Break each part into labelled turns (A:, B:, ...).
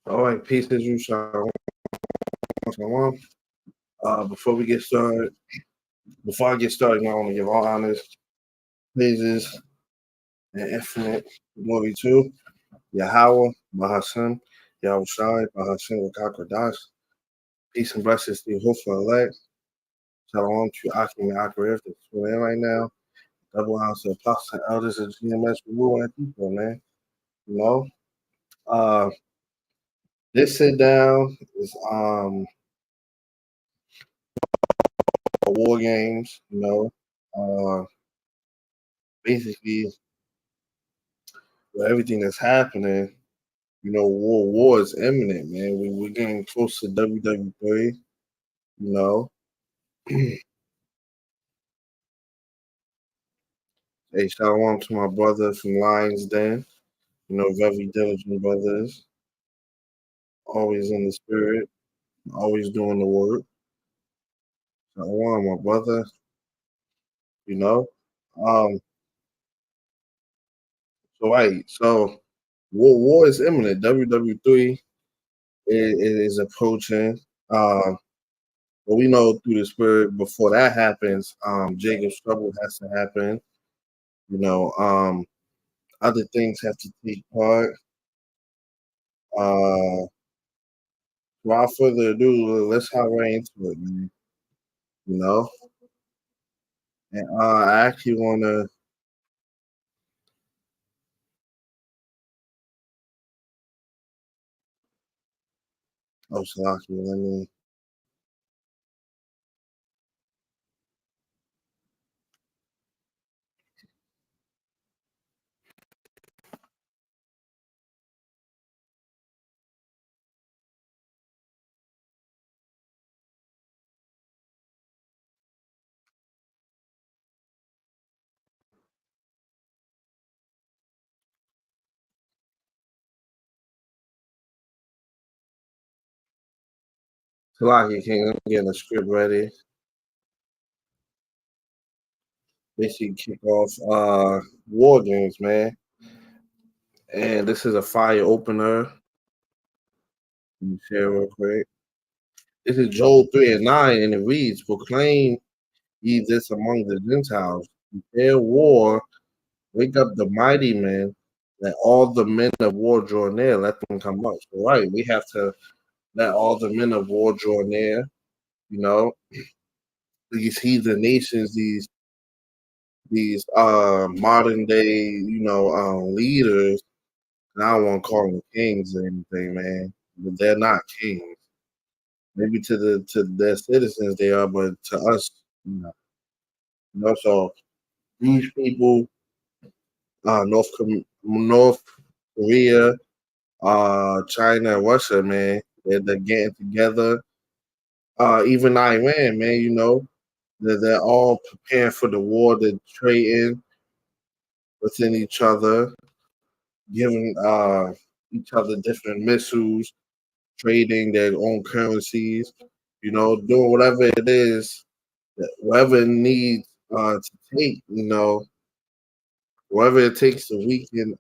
A: All right, peace as you shall. Before we get started, before I get started, I want to give all honors, praises, and infinite glory to Yahweh, Bahashem, Yahweh Shai, Bahashem, Wakakwadash. Peace and blessings to you, hopeful elect. Shalom to Akim and Akarif that's tuning in right now. Double honors to apostles and elders of GMS Rule and people, man. You know, uh, this sit down is war games. Basically with everything that's happening. War is imminent, man. We're getting close to WWE. You know, hey, shalom to my brother from Lions Den. Very diligent brothers, always in the spirit, always doing the work. Shalom, my brother. You know, um, so war is imminent. WWE is approaching. But we know through the spirit before that happens, Jacob's trouble has to happen. You know, other things have to take part. Uh, Without further ado, let's hop right into it, man. You know, and I actually want to. Oh, Salaki, let me. Salaki, can you get the script ready? Basically, kick off war games, man. And this is a fire opener. Let me share real quick. This is Joel 3:9, and it reads, "Proclaim ye this among the Gentiles: Prepare war, wake up the mighty men, let all the men of war draw near, let them come up." So, right, we have to let all the men of war draw near. You know, these heathen nations, these modern day, leaders. And I don't want to call them kings or anything, man, but they're not kings. Maybe to their citizens they are, but to us, you know. So these people, North Korea, China, and Russia, man, they're getting together. Even Iran, man, they're all preparing for the war. They're trading within each other, giving each other different missiles, trading their own currencies. Doing whatever it is, whatever it needs to take. Whatever it takes to weaken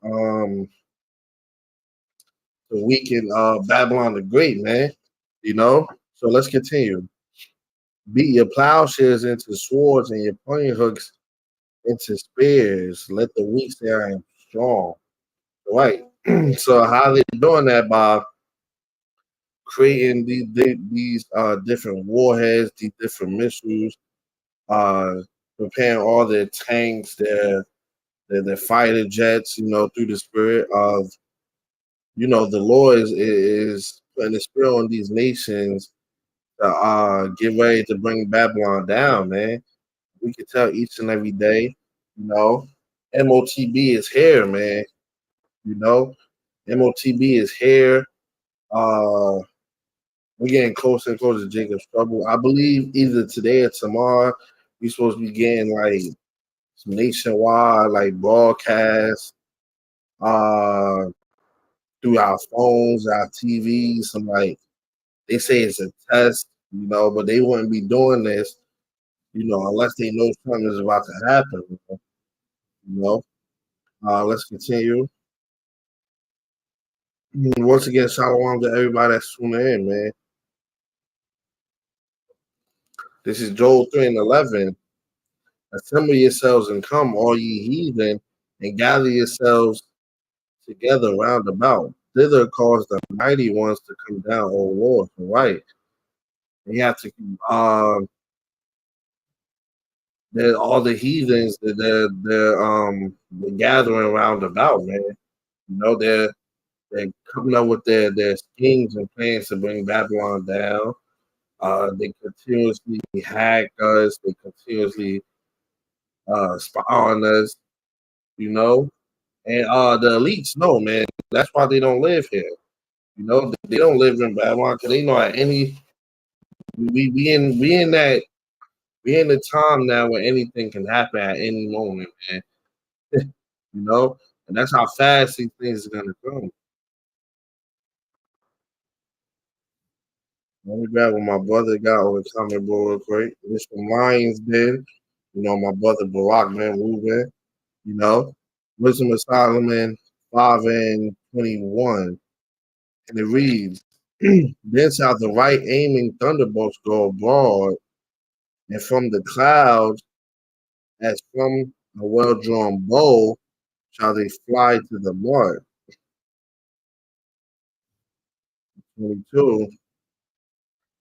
A: Babylon the Great, man. So let's continue. Beat your plowshares into swords and your pruning hooks into spears. Let the weak say I am strong. Right. So how they doing that by creating these different warheads, these different missiles, uh, preparing all their tanks, their fighter jets, through the spirit of the Lord is putting the spirit on these nations to get ready to bring Babylon down, man. We can tell each and every day, you know, MOTB is here, man. You know, MOTB is here. Uh, we're getting closer and closer to Jacob's trouble. I believe either today or tomorrow, we're supposed to be getting like some nationwide like broadcasts uh, through our phones, our TVs. Some like they say it's a test, but they wouldn't be doing this, unless they know something is about to happen. You know. Let's continue. Once again, shalom to everybody that's tuning in, man. This is Joel 3 and 11. Assemble yourselves and come, all ye heathen, and gather yourselves together round about. Thither cause the mighty ones to come down, O Lord, to right. And you have to, they're all the heathens that they're gathering round about, man. You know, they're coming up with their schemes and plans to bring Babylon down. They continuously hack us. They continuously spy on us, you know. And the elites know, man. That's why they don't live here. You know, they don't live in Babylon because they know at any we in the time now where anything can happen at any moment, man. You know, and that's how fast these things are gonna come. Let me grab what my brother got on the comment board real quick. This from Lions Den. You know, my brother Barack, man, Ruben. You know, Wisdom of Solomon 5 and 21. And it reads, then shall the right aiming thunderbolts go abroad, and from the clouds, as from a well drawn bow, shall they fly to the mark. 22.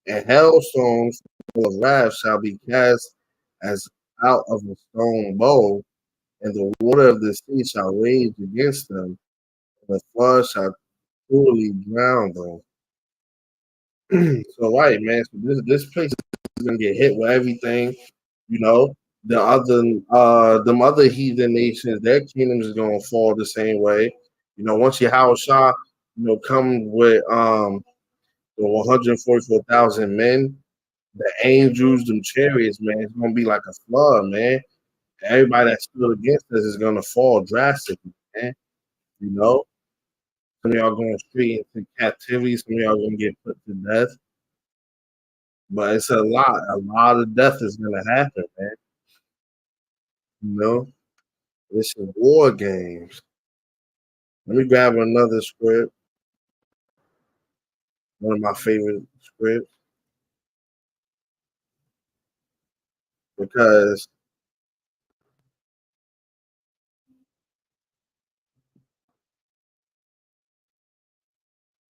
A: And hailstones full of wrath shall be cast as out of a stone bow, and the water of the sea shall rage against them, and the flood shall truly drown them. So right, man. So this place is gonna get hit with everything. You know, them other heathen nations, their kingdoms is gonna fall the same way. You know, once Yahweh Shah, come with the 144,000 men, the angels, them chariots, man, it's gonna be like a flood, man. Everybody that's still against us is gonna fall drastically, man. You know, some of y'all going straight into captivity, some of y'all gonna get put to death. But it's a lot of death is gonna happen, man. You know, it's a war games. Let me grab another script, one of my favorite scripts, because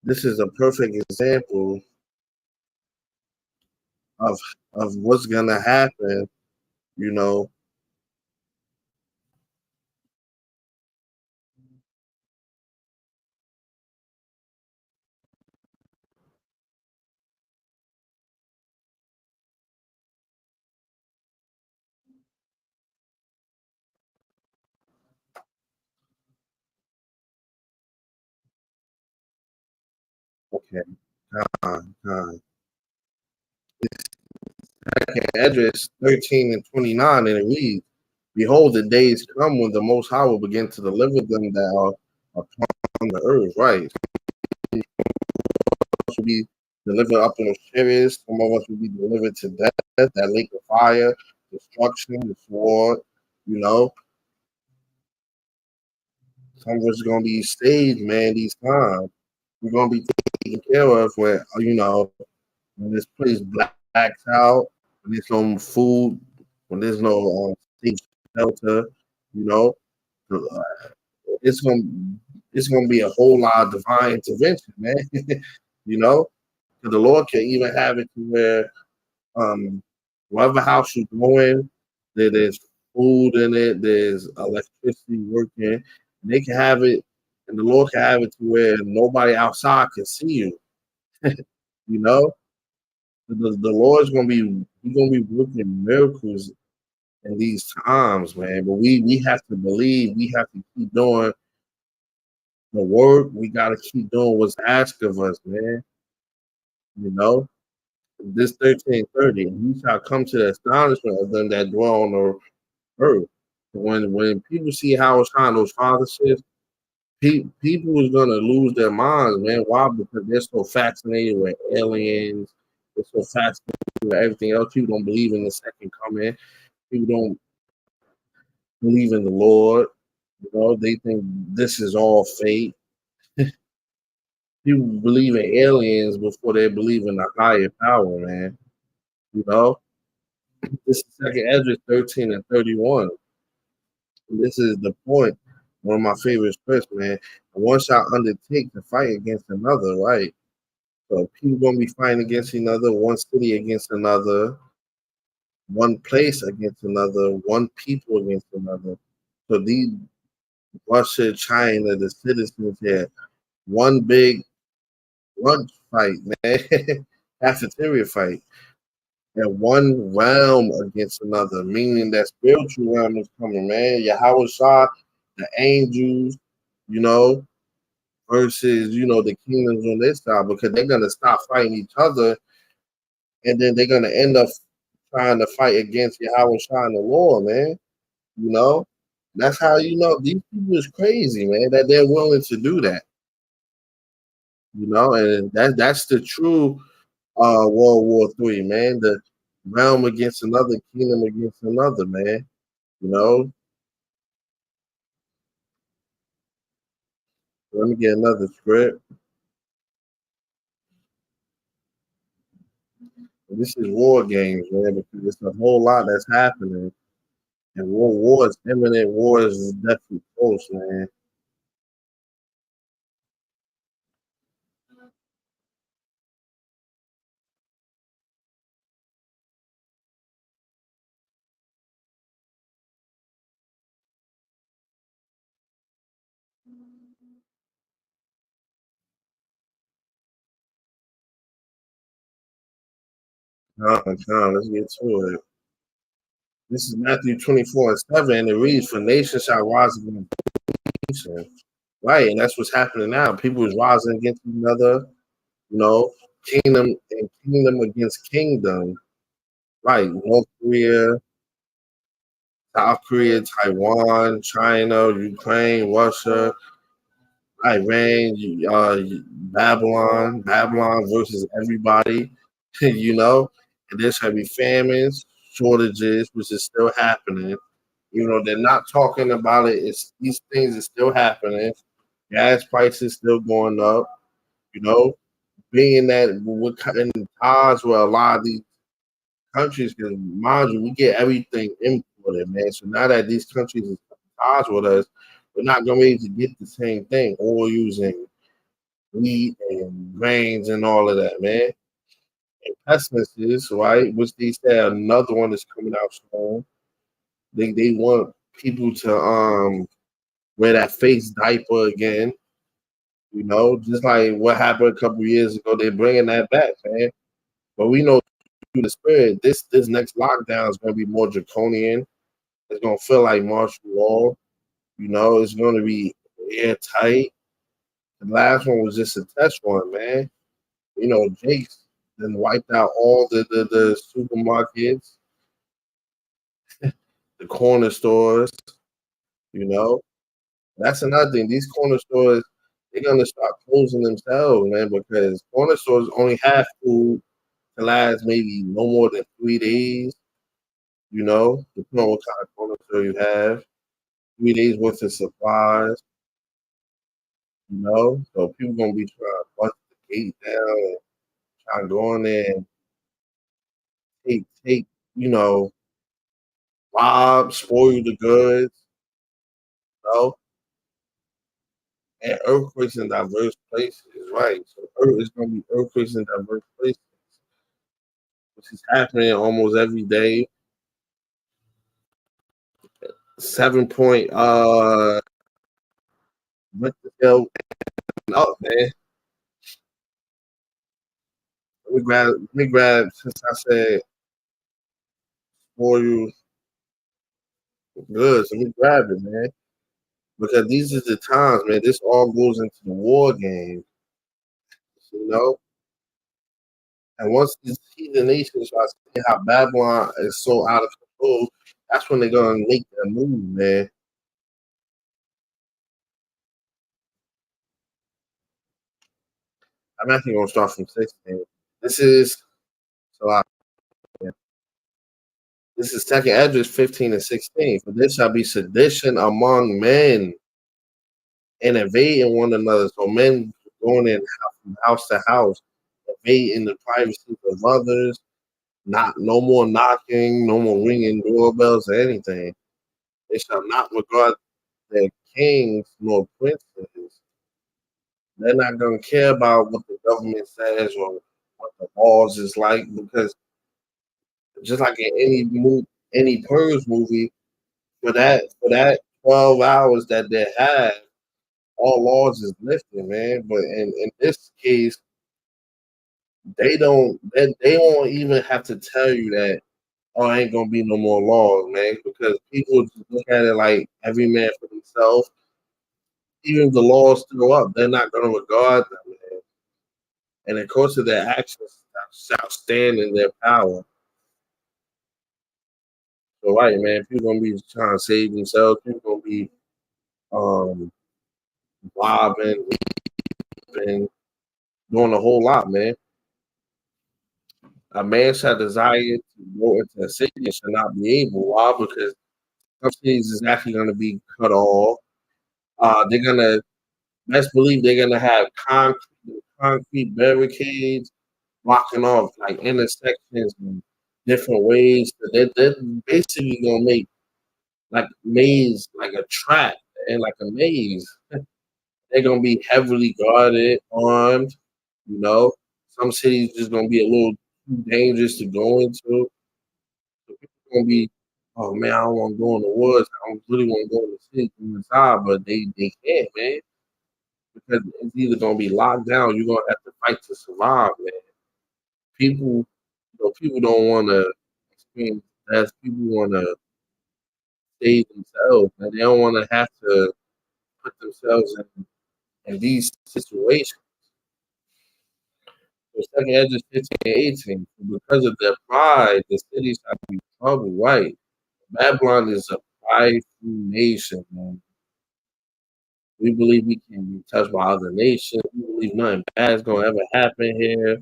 A: this is a perfect example of what's gonna happen. You know, okay, God. Address 13 and 29, and it reads, behold, the days come when the Most High will begin to deliver them that are upon the earth, right? Us will be delivered up in the chariots. Some of us will be delivered to death, that lake of fire, destruction, the sword. You know, some of us are gonna be saved, man. These times we're gonna be taken care of when when this place blacks out, when there's no food, when there's no safe shelter. You know, uh, it's gonna it's gonna be a whole lot of divine intervention, man. You know, because the Lord can even have it to where whatever house you go in, there's food in it, there's electricity working, and they can have it, and the Lord can have it to where nobody outside can see you. You know, the Lord's gonna be working miracles in these times, man. But we have to believe, we have to keep doing the work, we gotta keep doing what's asked of us, man. You know, this 13:30, and he shall come to the astonishment of them that dwell on the earth. When people see how it's trying those fatherships, people is gonna lose their minds, man. Why? Because they're so fascinated with aliens. They're so fascinated with everything else. People don't believe in the second coming. People don't believe in the Lord. You know, they think this is all fate. People believe in aliens before they believe in a higher power, man. You know, this is Second Ezra 13 and 31. This is the point. One of my favorite scripts, man. One shall undertake to fight against another, right? So people gonna be fighting against another, one city against another, one place against another, one people against another. So these Russia, China, the citizens here, one big lunch fight, man, cafeteria fight, and one realm against another, meaning that spiritual realm is coming, man. Yahweh Shah, the angels, you know, versus, the kingdoms on this side, because they're gonna stop fighting each other, and then they're gonna end up trying to fight against Yahweh Shah and the Lord, man. You know, that's how these people is crazy, man. That they're willing to do that. And that's the true World War III, man. The realm against another, kingdom against another, man. You know, let me get another script. This is war games, man, because it's a whole lot that's happening. And war is imminent. War is definitely close, man. Let's get to it. This is Matthew 24 and 7, and it reads, "For nation shall rise against nation." Right, and that's what's happening now. People is rising against each other, you know, kingdom and kingdom against kingdom. Right, North Korea, South Korea, Taiwan, China, Ukraine, Russia, Iran, Babylon versus everybody, and there's going to be famines, shortages, which is still happening. They're not talking about it. These things are still happening. Gas prices still going up, you know, being that we're cutting ties with a lot of these countries, because mind you, we get everything imported, man. So now that these countries are cutting ties with us, we're not going to be able to get the same thing, oils and wheat and grains and all of that, man. And pesticides, right, which they say another one is coming out soon. They want people to wear that face diaper again, just like what happened a couple years ago. They're bringing that back, man. But we know through the spirit, this next lockdown is going to be more draconian. It's going to feel like martial law. It's going to be airtight. The last one was just a test one, man. Jake's then wiped out all the supermarkets, the corner stores. You know, that's another thing. These corner stores, they're gonna start closing themselves, man, because corner stores only have food to last maybe no more than 3 days. Depending on what kind of corner store you have, 3 days worth of supplies. So people gonna be trying to bust the gate down and trying to go in there and take, rob, spoil the goods. You know, and earthquakes in diverse places, right? So it's gonna be earthquakes in diverse places, which is happening almost every day. 7 point Richter scale up, man. Let me grab since I said spoil goods, let me grab it, man. Because these are the times, man. This all goes into the war game, you know. And once these heathen nations start seeing how Babylon is so out of control, that's when they're gonna make their move, man. I'm actually gonna start from 16. This is so I, this is second address 15 and 16. For this shall be sedition among men and invading one another. So men going in from house to house, invading the privacy of others. Not no more knocking, no more ringing doorbells or anything. They shall not regard their kings nor princes. They're not gonna care about what the government says or what the laws is like because just like in any Purge movie, for that 12 hours that they have, all laws is lifted, man. But in this case, they won't even have to tell you that oh ain't gonna be no more laws, man, because people just look at it like every man for themselves. Even if the laws still up, they're not gonna regard them, man. And of course of their actions shall stand in their power. So right, man, people gonna be trying to save themselves, people gonna be um robbing and doing a whole lot, man. A man shall desire to go into a city and shall not be able. Why? Because some cities is actually going to be cut off. They're going to, best believe they're going to have concrete barricades blocking off like intersections in different ways. They're basically going to make like maze, like a trap and like a maze. They're going to be heavily guarded, armed, you know. Some cities just going to be a little too dangerous to go into. So people gonna be, oh man, I don't want to go in the woods. I don't really want to go in the city from inside, but they can't, man, because it's either gonna be locked down. You're gonna have to fight to survive, man. People, people don't want to experience death. People want to save themselves, and they don't want to have to put themselves in these situations. So second Edges 15 and 18, because of their pride, the cities have to be troubled, right? Babylon is a prideful nation, man. We believe we can be touched by other nations. We believe nothing bad is gonna ever happen here.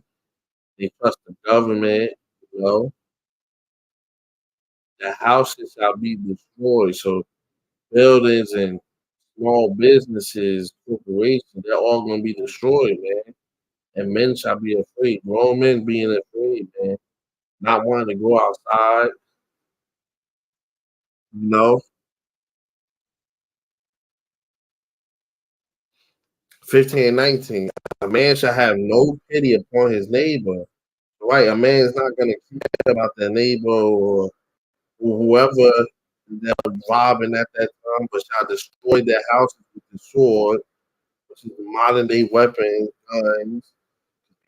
A: They trust the government, you know. The houses shall be destroyed. So buildings and small businesses, corporations, they're all gonna be destroyed, man. And men shall be afraid. Grown men being afraid, man. Not wanting to go outside, you know. 15 and 19. A man shall have no pity upon his neighbor. Right, a man is not gonna care about their neighbor or whoever they're robbing at that time, but shall destroy their houses with the sword, which is the modern day weapon, guns.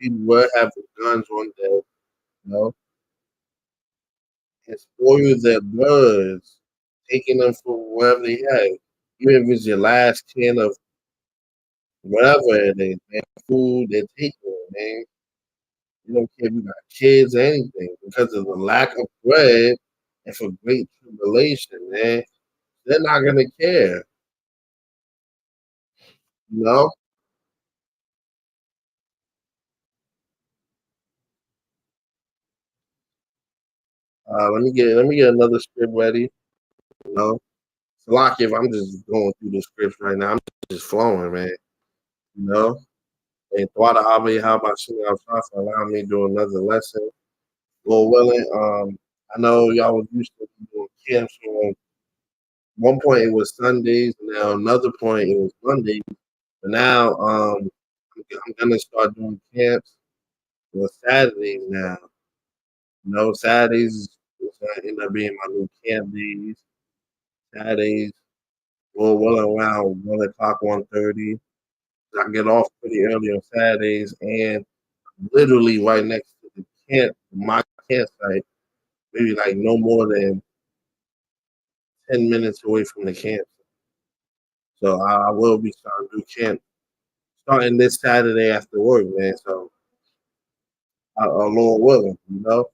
A: People will have the guns on them, know, and spoil their birds, taking them for whatever they have. Even if it's your last can of whatever it is, man, food, they're taking it, man. You don't care if you got kids or anything because of the lack of bread and for great tribulation, man. They're not gonna care, you know. Let me get another script ready. You know, Salaki, if I'm just going through the scripts right now, I'm just flowing, man. You know, and Thwada Avi, how about you outside for allowing me to do another lesson? Lord willing, I know y'all was used to doing camps on one point it was Sundays, and now another point it was Mondays. But now I'm gonna start doing camps on Saturdays now. You know, Saturdays is gonna end up being my new camp days. Saturdays, well around 1 o'clock, 1:30. I get off pretty early on Saturdays, and literally right next to the camp, my campsite, maybe like no more than 10 minutes away from the camp. So I will be starting to do camp starting this Saturday after work, man. So Lord willing, you know.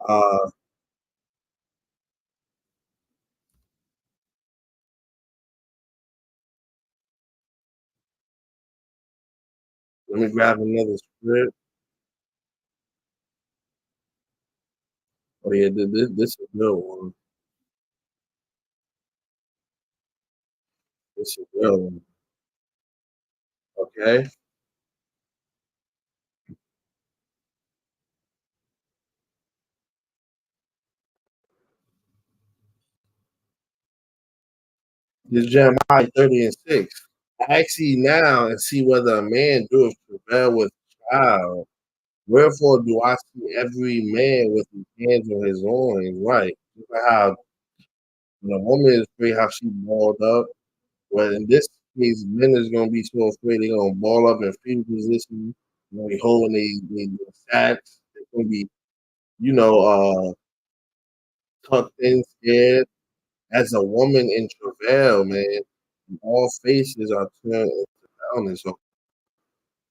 A: Uh, Let me grab another script. Oh yeah, this is a good one. This is a good one. Okay. This Jeremiah 30 and 6. Ask ye now and see whether a man doeth travail with child. Wherefore do I see every man with his hands on his loins? Right. Look at how the woman is afraid how she balled up. Well, in this case, men is gonna be so afraid they're gonna ball up in fetal position. They're gonna be holding their sacks. They're gonna be, you know, tucked in, scared. As a woman in travail, man, all faces are turned into violence. So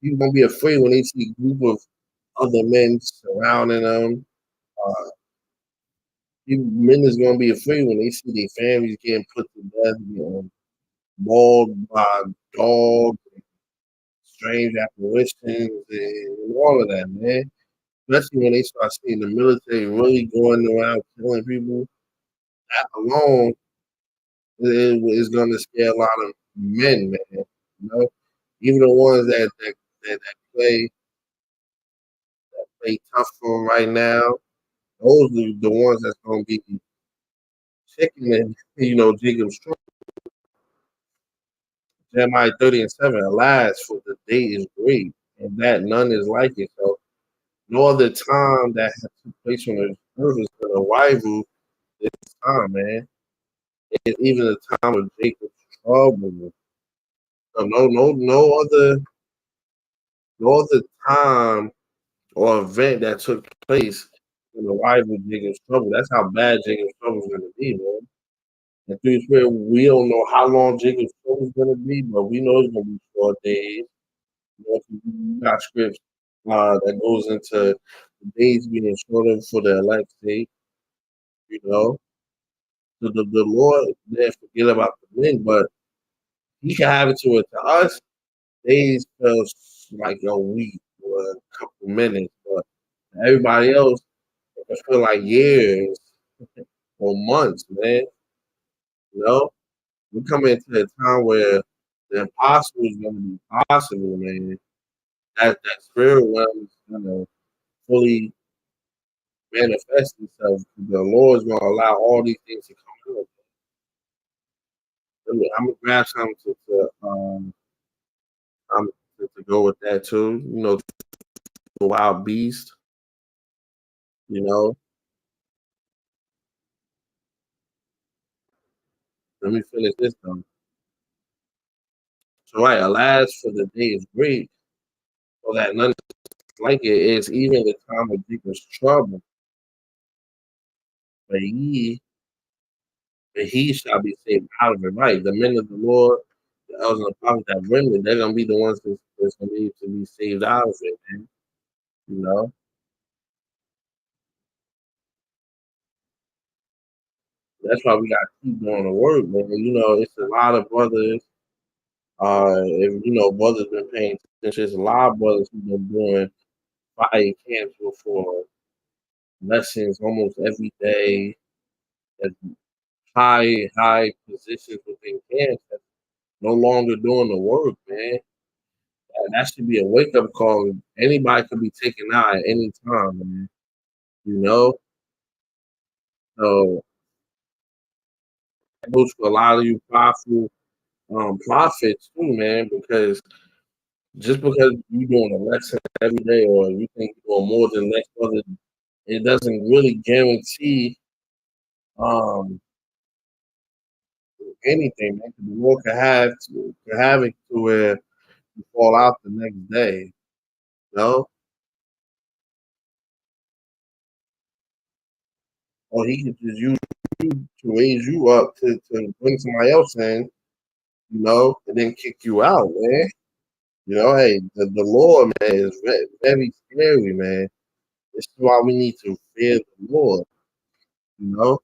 A: you gonna be afraid when they see a group of other men surrounding them. Uh, Men is gonna be afraid when they see their families getting put to death, mauled by dogs, strange apparitions, and all of that, man. Especially when they start seeing the military really going around killing people. That alone is going to scare a lot of men, man. You know, even the ones that play tough for 'em right now. Those are the ones that's going to be chicken and Jacob's trouble. Jeremiah 30 and 7. Alas, for the day is great, and that none is like it. So no other time that has took place on the earth is going to rival this time, man. It's even the time of Jacob's trouble. So no other time or event that took place in the rival Jacob's trouble. That's how bad Jacob's trouble is going to be, man. And through his spirit, we don't know how long Jacob's trouble is going to be, but we know it's going to be 4 days. We got scripts that goes into the days being shorter for the elect's sake, you know. So the Lord didn't forget about the men, but he can have it to it to us. Days feels like a week or a couple minutes, but everybody else it feel like years or months, man. You know, we're coming into a time where the impossible is going to be possible, man. That spirit realm is going to fully manifest itself. The Lord is going to allow all these things to come out. I'm gonna grab something to go with that too. The wild beast. You know, let me finish this though. So right, alas, for the day is great, so that none like it is even the time of deepest trouble. But he shall be saved out of it. Right, the men of the Lord, the elders and the prophets that remnant, they're gonna be the ones that's gonna be to be saved out of it, man. You know, that's why we gotta keep doing the work, man. It's a lot of brothers. If brothers been paying attention, there's a lot of brothers who've been doing fire camps for lessons almost every day. At high positions within camps that's no longer doing the work, man. That should be a wake up call. Anybody could be taken out at any time, man. You know, so that goes for a lot of you powerful prophets too, man. Because just because you're doing a lesson every day, or you think you're doing more than next other, it doesn't really guarantee um anything, man. 'Cause the Lord could have it to where you fall out the next day, you know, or He could just use you to raise you up to bring somebody else in, and then kick you out, man. Hey, the Lord, man, is very scary, man. This is why we need to fear the Lord, you know.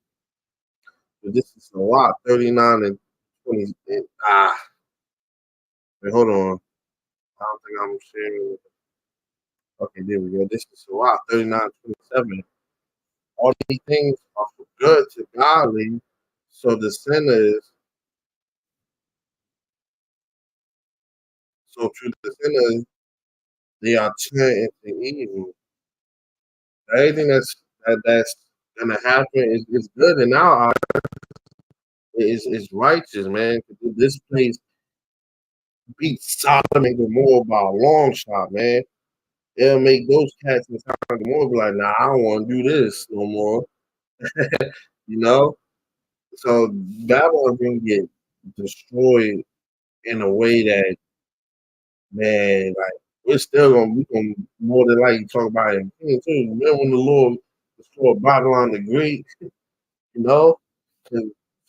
A: But this is a lot, 39 and 20. Wait, hold on. I don't think I'm sharing. Okay, there we go. This is a lot, 39:27. All these things are for good to godly, so the sinners, so to the sinners, they are turned into evil. Everything that's gonna happen is good in our eyes. It's righteous, man. This place beat Sodom and Gomorrah by a long shot, man. It'll make those cats in Sodom and Gomorrah be like, nah, I don't want to do this no more. You know? So Babylon gonna get destroyed in a way that, man, like we gonna more than likely talk about it in King too. Remember when the Lord destroyed Babylon the Great, you know? 'Cause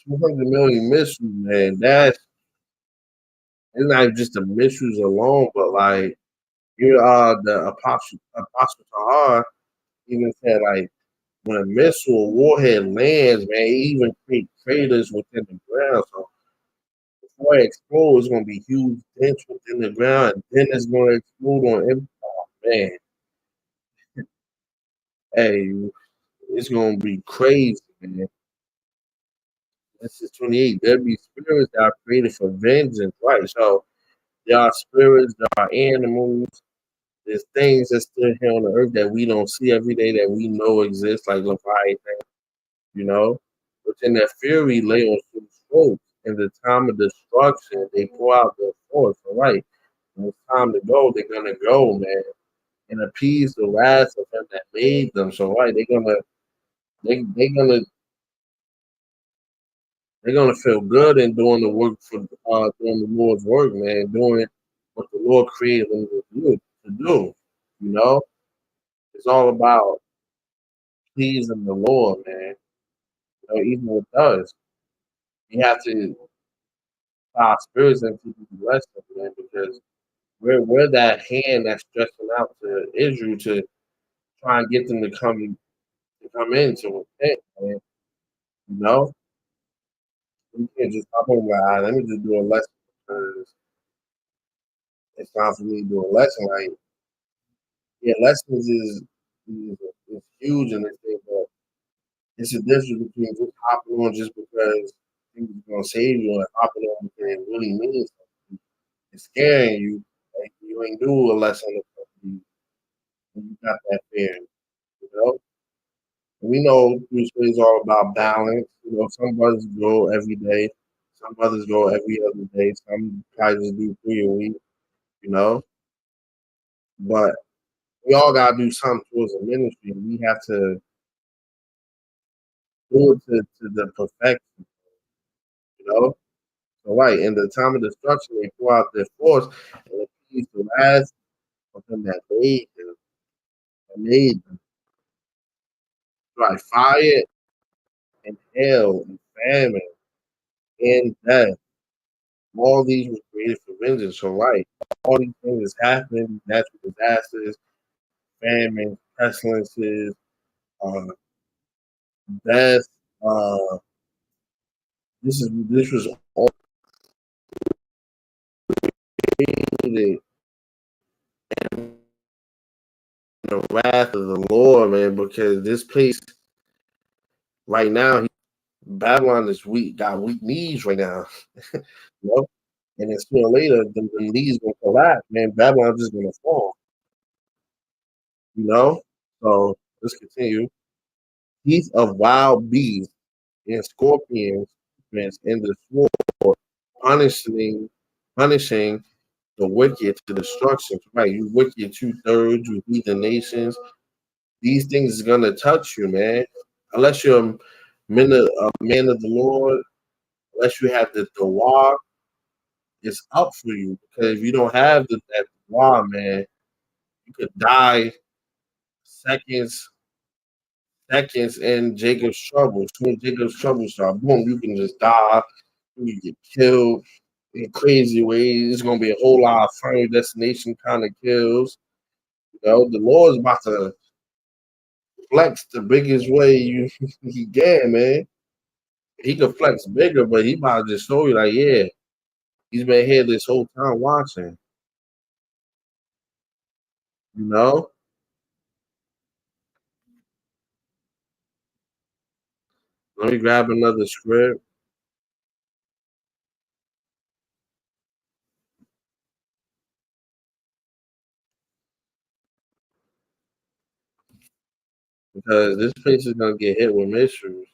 A: 200 million missiles, man, that's it's not just the missiles alone, but like you the Apostle Tahar even said like when a missile or warhead lands, man, it even create craters within the ground. So before it explodes, it's gonna be huge dents within the ground, and then it's gonna explode on impact. Man, hey, it's gonna be crazy, man. This is 28. There be spirits that are created for vengeance, right? So there are spirits, there are animals, there's things that's still here on the earth that we don't see every day that we know exist, like Leviathan, you know. But in their fury lay on some folks. In the time of destruction, they pour out their force. All right. When it's time to go, they're gonna go, man, and appease the wrath of him that made them. So right, they're gonna they're gonna feel good in doing the work for doing the Lord's work, man, doing what the Lord created them to do. You know, it's all about pleasing the Lord, man. You know, even with us, you have to our spirits and people bless them, man, because we're that hand that's stretching out to Israel to try and get them to come in to repent, man. You know, we can't just hop on like, let me just do a lesson because it's time for me to do a lesson. Like, yeah, lessons is huge in this thing, but it's a difference between just hopping on just because things are gonna save you and hopping on because it really means something. It's scaring you. Like you ain't do a lesson when you got that fear, you know. We know Bruce is all about balance. You know, some brothers go every day, some brothers go every other day, some probably just do 3 a week, you know. But we all gotta do something towards the ministry. We have to do it to the perfection, you know. So right in the time of destruction, they pour out their force and appease the wrath of them that made them. Like fire and hell and famine and death. All these were created for vengeance. So right, all these things that's happening, natural disasters, famine, pestilences, uh, death. Uh, this was all created in the wrath of the Lord, man. Because this place right now, Babylon is weak, got weak knees right now. You know? And then sooner or later, the knees gonna collapse, man. Babylon's just gonna fall, you know? So let's continue. Teeth of wild beasts and scorpions and the sword, punishing punishing the wicked to destruction. Right, you wicked 2/3, you heathen nations. These things is gonna touch you, man. Unless you're a man of the Lord, unless you have the Dawah, it's up for you. Because if you don't have that Dawah, man, you could die seconds in Jacob's trouble. Soon as Jacob's trouble start, boom, you can just die. You get killed in crazy ways. It's gonna be a whole lot of final destination kind of kills. You know, the Lord's about to flex the biggest way he can, man. He could flex bigger, but he about to just show you like, yeah, he's been here this whole time watching. You know, let me grab another script because this place is gonna get hit with mysteries.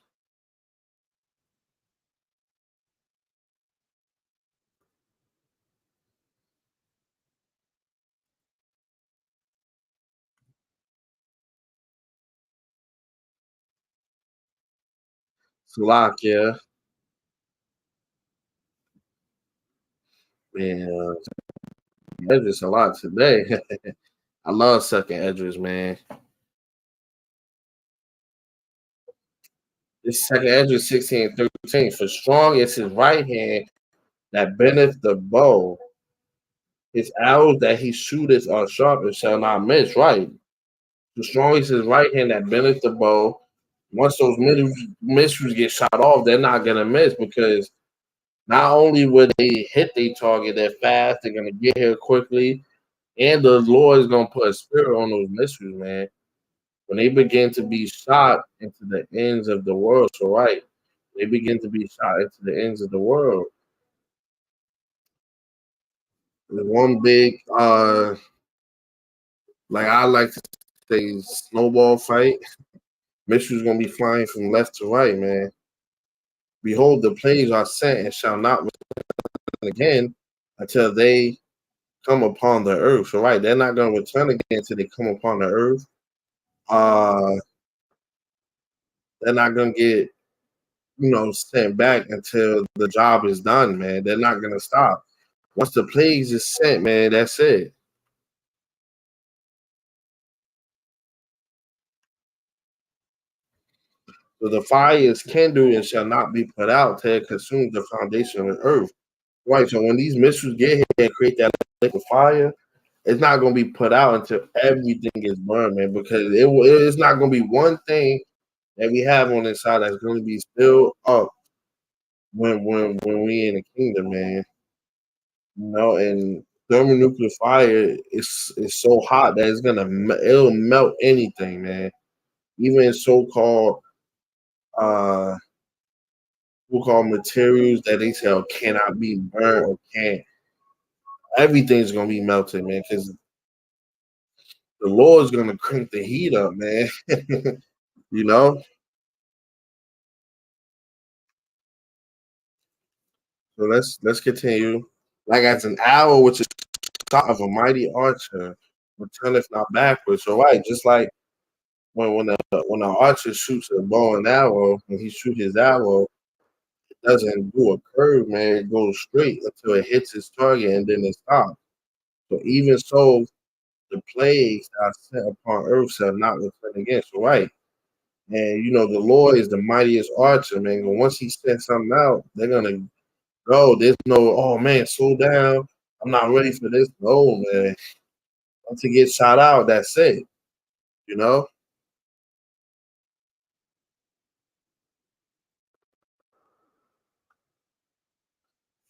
A: Slovakia. Man, Edris a lot today. I love sucking Edris, man. This second Edris 16 and 13. For strong is his right hand that bendeth the bow. His arrows that he shooteth are sharp and shall not miss. Right. The strong is his right hand that bendeth the bow. Once those missiles get shot off, they're not gonna miss because not only will they hit their target, they're fast, they're gonna get here quickly, and the Lord is gonna put a spirit on those missiles, man. When they begin to be shot into the ends of the world, so right, they begin to be shot into the ends of the world. There's one big, like I like to say, snowball fight. Missiles gonna be flying from left to right, man. Behold, the plagues are sent and shall not return again until they come upon the earth. So right, they're not gonna return again until they come upon the earth. Uh, they're not gonna get sent back until the job is done, man. They're not gonna stop. Once the plagues is sent, man, that's it. So the fire is kindled and shall not be put out till it consumes the foundation of the earth. Right. So when these missiles get here and create that liquid fire, it's not gonna be put out until everything is burned, man. Because it's not gonna be one thing that we have on this side that's gonna be still up when we in the kingdom, man. And thermonuclear fire is so hot that it'll melt anything, man. Even so-called uh we'll call materials that they say cannot be burned or can't. Everything's gonna be melted, man, because the Lord's gonna crank the heat up, man. you know. So let's continue. Like as an arrow, which is the shot of a mighty archer, returneth not backwards. So right, just like when an archer shoots a bow and arrow, when he shoots his arrow, it doesn't do a curve, man. It goes straight until it hits its target and then it stops. So even so, the plagues that are sent upon earth shall not return again. So right. And the Lord is the mightiest archer, man. And once he sends something out, they're gonna go. There's no, oh man, slow down. I'm not ready for this. No, man. Once he gets shot out, that's it. You know?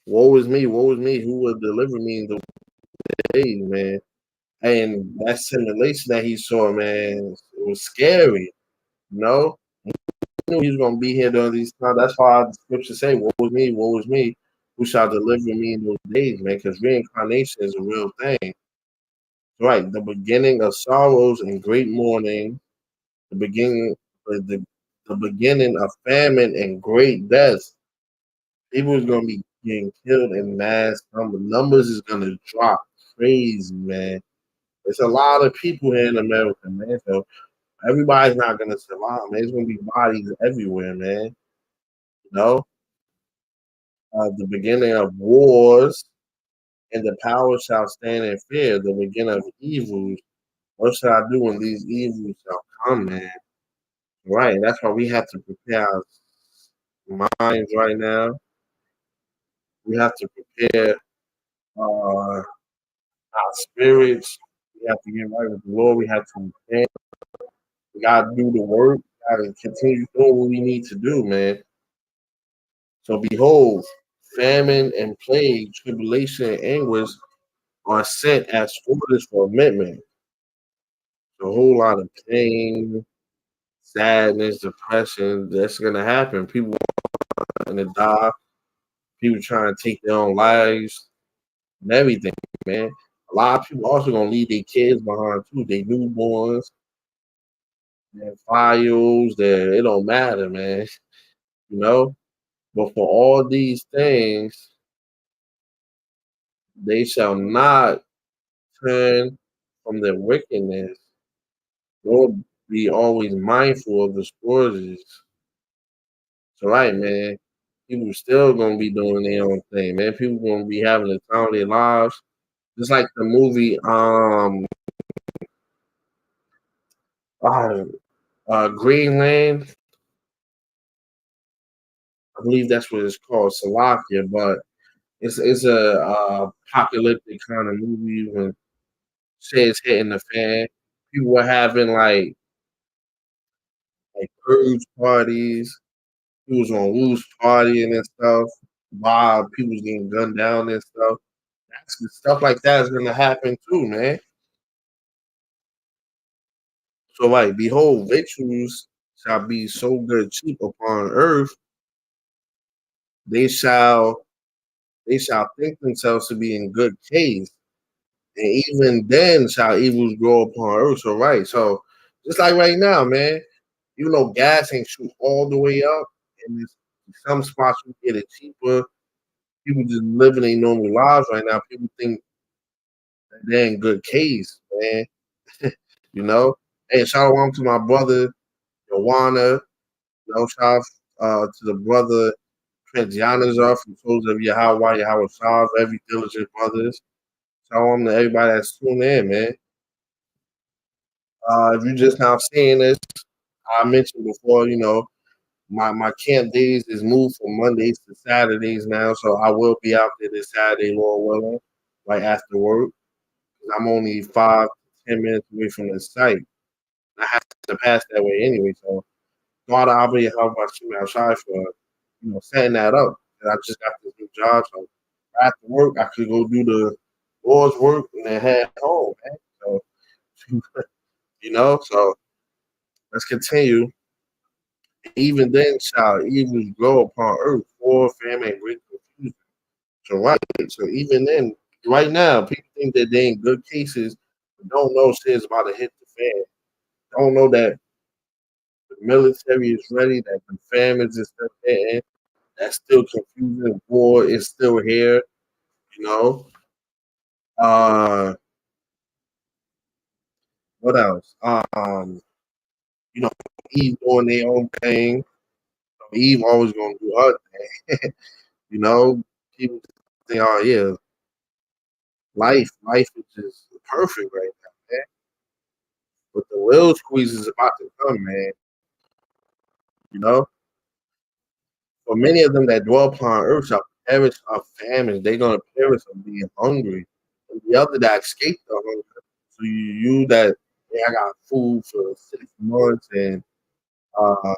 A: Woe is me, who will deliver me in the days, man. And that simulation that he saw, man, it was scary, you know? He knew he was gonna be here during these times. That's why the scriptures say, woe is me, who shall deliver me in those days, man, because reincarnation is a real thing. Right, the beginning of sorrows and great mourning, the beginning, the beginning of famine and great death. People is gonna be getting killed in mass number. Numbers is gonna drop crazy, man. It's a lot of people here in America, man. So everybody's not gonna survive, man. There's gonna be bodies everywhere, man. You know, the beginning of wars and the power shall stand in fear. The beginning of evils. What shall I do when these evils shall come, man? Right. That's why we have to prepare our minds right now. We have to prepare our spirits. We have to get right with the Lord. We have to repent. We gotta do the work. We gotta continue doing what we need to do, man. So behold, famine and plague, tribulation and anguish are sent as orders for amendment. A whole lot of pain, sadness, depression. That's gonna happen. People want to die. People trying to take their own lives and everything, man. A lot of people also gonna leave their kids behind too. They newborns, their files, it don't matter, man. You know. But for all these things, they shall not turn from their wickedness, nor be always mindful of the scourges. So right, man. People still gonna be doing their own thing, man. People gonna be having the time of their lives. Just like the movie uh, Greenland. I believe that's what it's called, Salakia, but it's a apocalyptic kind of movie when shit's hitting the fan. People were having like purge parties. He was on loose partying and stuff. While people was getting gunned down and stuff. Stuff like that is gonna happen too, man. So like, behold, victuals shall be so good cheap upon earth, they shall they shall think themselves to be in good case, and even then shall evils grow upon earth. So right, so just like right now, man, you know, gas ain't shoot all the way up, and there's some spots you get it cheaper. People just living their normal lives right now. People think that they're in good case, man. You know, hey, shalom to my brother Joanna. You know, shout out to the brother Prince Yanazar from Souls of Yahweh, Yahweh Shah, every diligent brothers. Shalom to everybody that's tuned in, man. If you're just now seeing this, I mentioned before, you know, my camp days is moved from Mondays to Saturdays now, so I will be out there this Saturday, Lord willing, right after work. I'm only 5 to 10 minutes away from the site. I have to pass that way anyway, so God, I'll be how about you outside for setting that up. And I just got this new job, so after work I could go do the Lord's work and then head home, man. So so let's continue. Even then shall evils grow upon earth, war, famine, and great confusion. So right, so even then, right now, people think that they in good cases, but don't know shit's about to hit the fan. Don't know that the military is ready, that the famines is still hitting, that's still confusion, war is still here, you know. Uh what else? You know, Eve doing their own thing. Eve always gonna do her thing. You know, people think, oh yeah, life is just perfect right now, man. But the will squeeze is about to come, man. You know, for many of them that dwell upon earth shall perish of famine. They're gonna perish of being hungry. And the other that escape the hunger. So you that I got food for 6 months and uh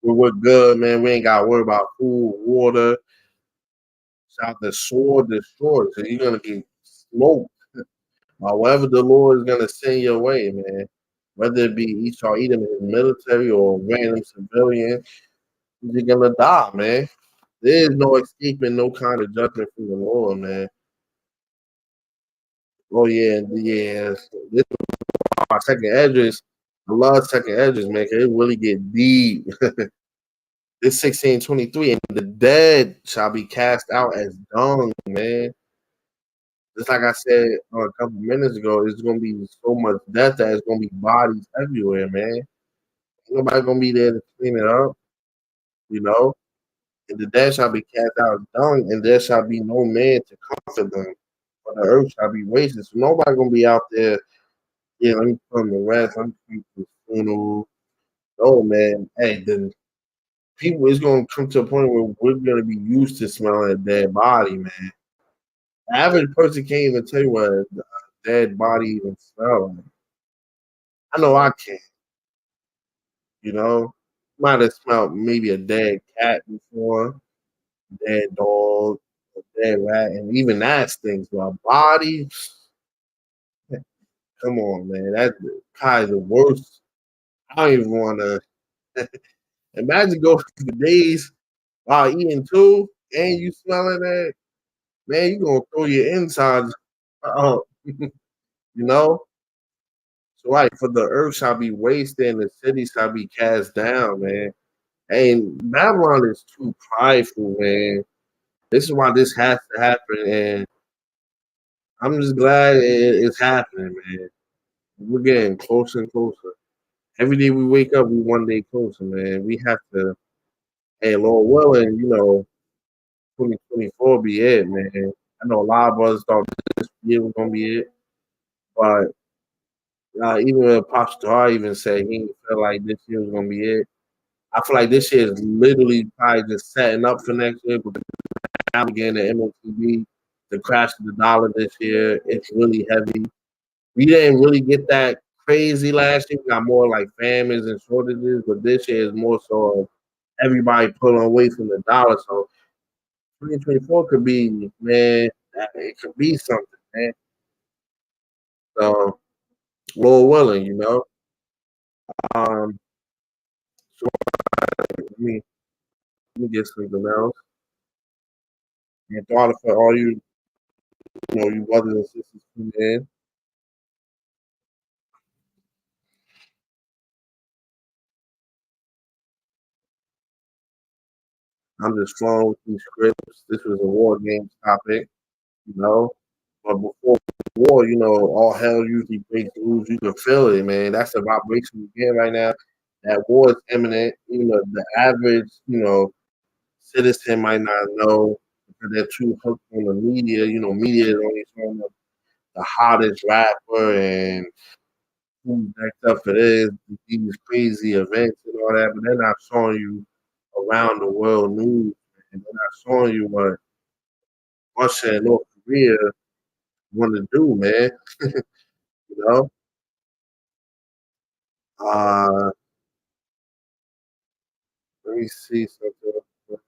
A: we're good, man. We ain't gotta worry about food, water. Shall the sword destroy. So you're gonna get smoked. Whatever the Lord is gonna send your way, man. Whether it be Esau Edom in the military or random civilian, you're gonna die, man. There is no escaping no kind of judgment from the Lord, man. Oh yeah, yeah. This is my second address. I love second address, man, cause it really get deep. This 16:23, and the dead shall be cast out as dung, man. Just like I said a couple minutes ago, it's gonna be so much death that it's gonna be bodies everywhere, man. Ain't nobody gonna be there to clean it up, you know. And the dead shall be cast out as dung, and there shall be no man to comfort them. For the earth shall be wasted. So nobody gonna be out there. Yeah, let me put the rest. Let me keep the funeral. No, man. Hey, the people is gonna come to a point where we're gonna be used to smelling a dead body, man. The average person can't even tell you what a dead body even smells like. I know I can't. You know, might have smelled maybe a dead cat before, dead dog, a dead rat, and even that stinks. But a body, come on, man, that's probably the worst. I don't even want to imagine going through the days while eating too, and you smelling that. Man, you gonna throw your insides out, you know. So right, for the earth shall be wasted and the city shall be cast down, man. And Babylon is too prideful, man. This is why this has to happen, and I'm just glad it's happening, man. We're getting closer and closer. Every day we wake up, we one day closer, man. We have to. Hey, Lord willing, 2024 be it, man. I know a lot of us thought this year was gonna be it, but even Pops Star even said he didn't feel like this year was gonna be it. I feel like this year is literally probably just setting up for next year. But now again, the MOTB, the crash of the dollar this year, it's really heavy. We didn't really get that crazy last year. We got more like famines and shortages, but this year is more so of everybody pulling away from the dollar. So 2024 could be, man, it could be something, man. So, Lord willing, Um, so let me get something else. And thought for all you brothers and sisters tuning in. I'm just flowing with these scripts. This was a war games topic, you know. But before war, all hell usually breaks loose. You can feel it, man. That's the vibration you get right now. That war is imminent. The average, citizen might not know because they're too hooked on the media. Media is only showing up the hottest rapper and who's next up for this, these crazy events and all that, but they're not showing you around the world news. And they're not showing you what Russia and North Korea want to do, man. You know, uh, let me see something. Let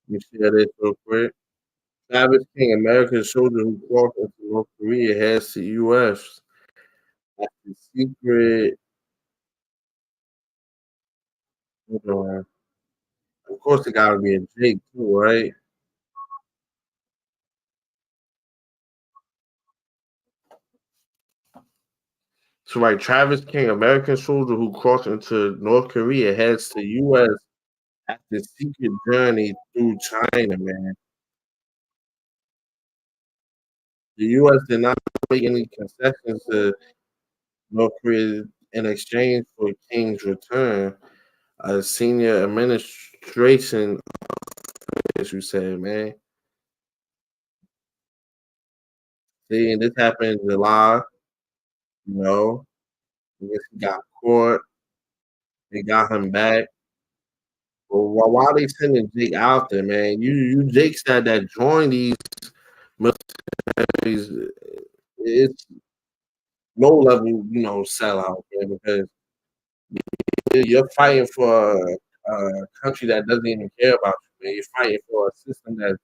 A: me share this real quick. Travis King, American soldier who crossed into North Korea, heads to U.S. after secret. Hold on. Of course, it got to be a Jake too, right? So, right, Travis King, American soldier who crossed into North Korea, heads to U.S. after secret journey through China, man. The U.S. did not make any concessions to North Korea in exchange for King's return. A senior administration, as you said, man. See, and this happened in July, you know. I guess he got caught. They got him back. Well, why are they sending Jake out there, man? You Jake said that join these militaries. It's low level, sellout, man, because you're fighting for a country that doesn't even care about you, man. You're fighting for a system that's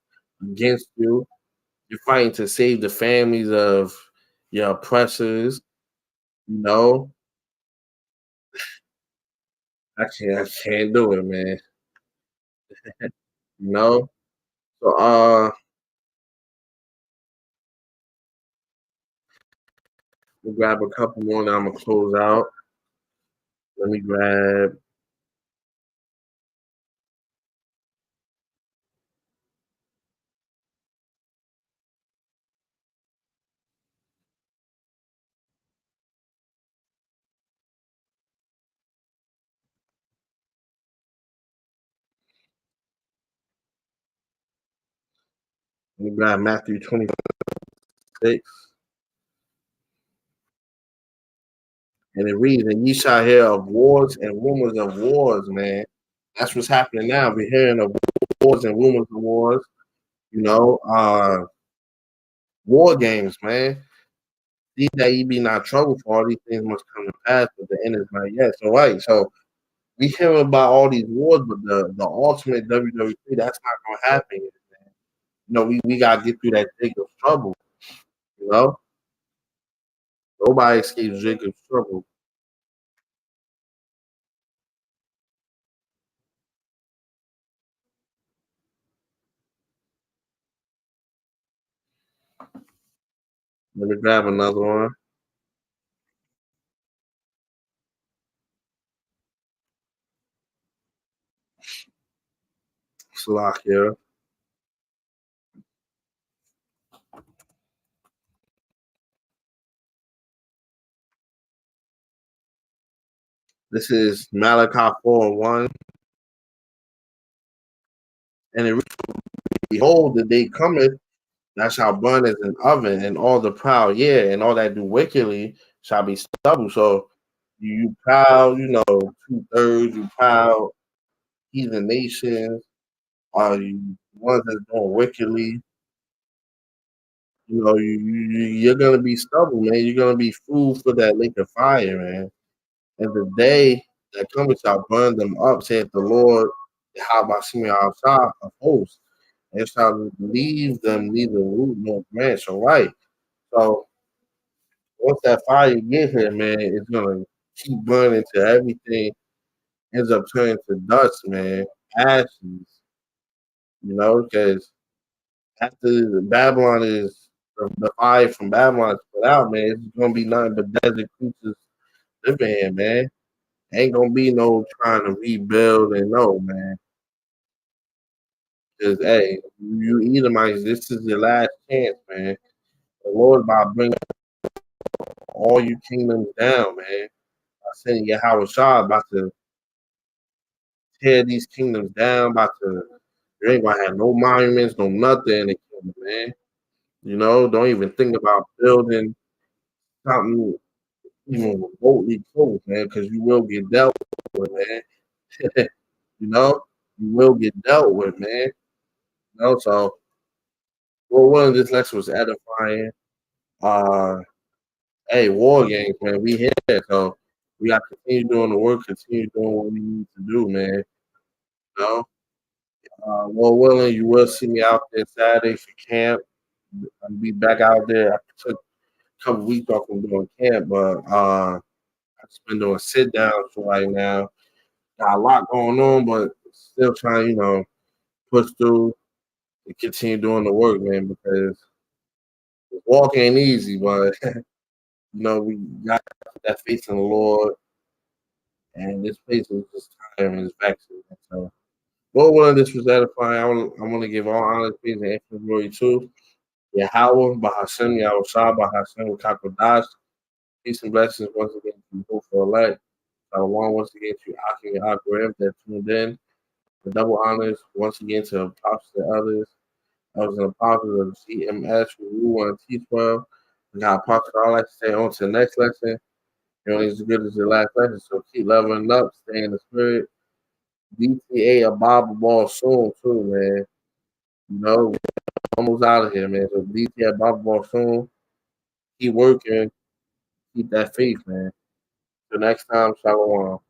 A: against you. You're fighting to save the families of your oppressors. You know, I can't do it, man. You know, so we'll grab a couple more, and I'm gonna close out. Let me grab Matthew 26, and it reads, "And ye shall hear of wars and rumors of wars, man." That's what's happening now. We're hearing of wars and rumors of wars. You know, war games, man. See that ye be not troubled, for all these things must come to pass, but the end is not yet. So right, so we hear about all these wars, but the ultimate WWE, that's not gonna happen. Man. We gotta get through that Jacob's trouble. You know, nobody escapes Jacob's trouble. Let me grab another one. Salak here. This is Malachi 4:1. And it reads, behold, the day cometh that shall burn as an oven, and all the proud, and all that do wickedly shall be stubble. So you proud, 2/3, you proud heathen nations, you ones that's doing wickedly, you're gonna be stubble, man. You're gonna be food for that lake of fire, man. And the day that cometh shall burn them up, saith the Lord, Yahweh outside of hosts, and shall leave them neither root nor branch. All right. So once that fire get here, man, it's gonna keep burning till everything ends up turning to dust, man, ashes. Because after Babylon is the fire from Babylon is put out, man, it's gonna be nothing but desert creatures living here, man. Ain't gonna be no trying to rebuild and no, man. Because hey, you Edomites, this is your last chance, man. The Lord about bringing all you kingdoms down, man. I said Yahweh Shah about to tear these kingdoms down, about to you ain't gonna have no monuments, no nothing in the kingdom, man. Don't even think about building something even remotely close, man, because you will get dealt with, man. You will get dealt with, man. So one of this lecture was edifying. Uh, hey, war games, man. We here, so we got to continue doing the work, continue doing what we need to do, man. You know, Lord willing, you will see me out there Saturday for camp. I'll be back out there. I took a couple weeks off from doing camp, but I've just been doing sit downs for right now. Got a lot going on, but still trying, push through and continue doing the work, man, because walk ain't easy, but we got that faith in the Lord, and this place is just tiring, it's vexing. So, Lord willing, this was edifying. I want to give all honor, praise, and infinite glory to Yahweh, Bahashem, Yahweh Shah, Bahashem, Kakodash. Peace and blessings once again to you both for elect. Shalom once again to Akim and Akram that tuned in. The double honors once again to apostles and others. I was an apostle of CMS, Rule 1 T12. We got apostles, I like to say, on to the next lesson. You're only as good as your last lesson, so keep leveling up, stay in the spirit. DTA a Bible ball soon, too, man. We're almost out of here, man. So DTA a Bible ball soon. Keep working, keep that faith, man. Till next time, shalom.